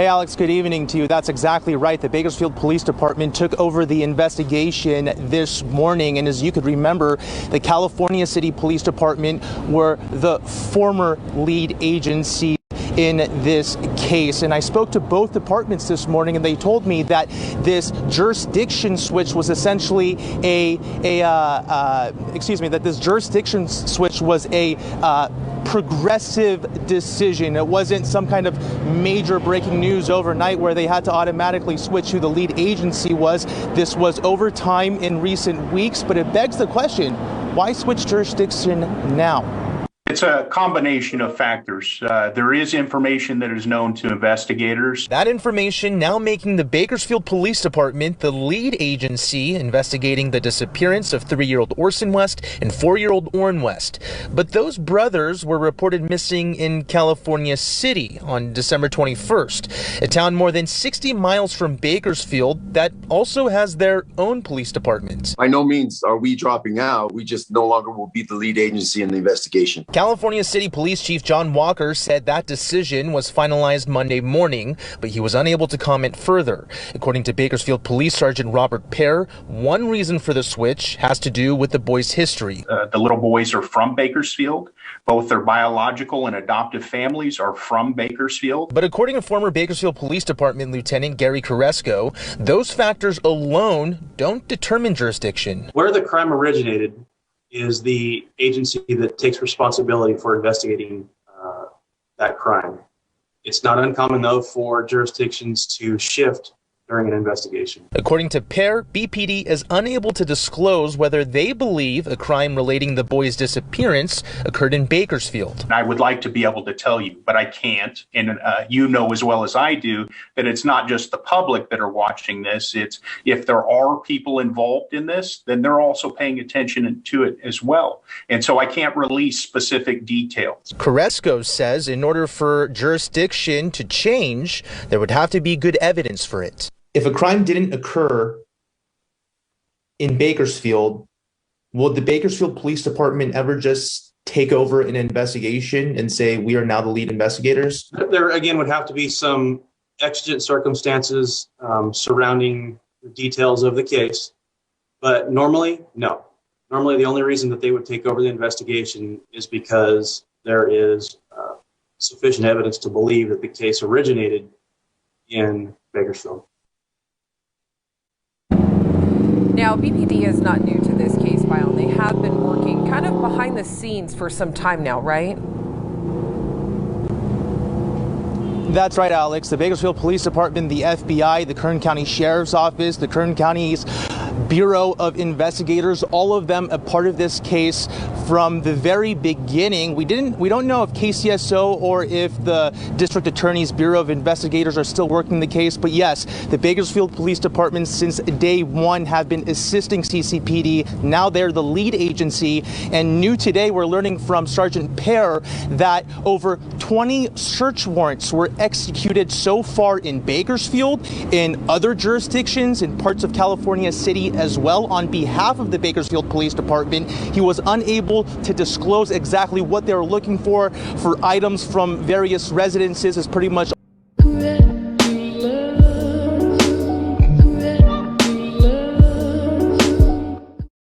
Hey Alex, good evening to you. That's exactly right. The Bakersfield Police Department took over the investigation this morning, and as you could remember, the California City Police Department were the former lead agency in this case. And I spoke to both departments this morning, and they told me that this jurisdiction switch was essentially that this jurisdiction switch was a progressive decision. It wasn't some kind of major breaking news overnight where they had to automatically switch who the lead agency was. This was over time in recent weeks, but it begs the question, why switch jurisdiction now? It's a combination of factors. There is information that is known to investigators. That information now making the Bakersfield Police Department the lead agency investigating the disappearance of 3-year-old Orson West and 4-year-old Orrin West. But those brothers were reported missing in California City on December 21st, a town more than 60 miles from Bakersfield that also has their own police department. By no means are we dropping out. We just no longer will be the lead agency in the investigation. California City Police Chief John Walker said that decision was finalized Monday morning, but he was unable to comment further. According to Bakersfield Police Sergeant Robert Pear, one reason for the switch has to do with the boys' history. The little boys are from Bakersfield. Both their biological and adoptive families are from Bakersfield. But according to former Bakersfield Police Department Lieutenant Gary Carresco, those factors alone don't determine jurisdiction. Where the crime originated is the agency that takes responsibility for investigating that crime. It's not uncommon, though, for jurisdictions to shift during an investigation. According to Pear, BPD is unable to disclose whether they believe a crime relating the boys' disappearance occurred in Bakersfield. I would like to be able to tell you, but I can't. And you know as well as I do that it's not just the public that are watching this. It's if there are people involved in this, then they're also paying attention to it as well. And so I can't release specific details. Carresco says in order for jurisdiction to change, there would have to be good evidence for it. If a crime didn't occur in Bakersfield, will the Bakersfield Police Department ever just take over an investigation and say we are now the lead investigators? There again would have to be some exigent circumstances surrounding the details of the case, but normally, no. Normally, the only reason that they would take over the investigation is because there is sufficient evidence to believe that the case originated in Bakersfield. Now, BPD is not new to this case file. They have been working kind of behind the scenes for some time now, right? That's right, Alex. The Bakersfield Police Department, the FBI, the Kern County Sheriff's Office, the Kern County's Bureau of Investigators, all of them a part of this case from the very beginning. We don't know if KCSO or if the District Attorney's Bureau of Investigators are still working the case, but yes, the Bakersfield Police Department since day one have been assisting CCPD. Now they're the lead agency, and new today we're learning from Sergeant Pear that over 20 search warrants were executed so far in Bakersfield, in other jurisdictions, in parts of California City as well, on behalf of the Bakersfield Police Department. He was unable to disclose exactly what they were looking for items from various residences, is pretty much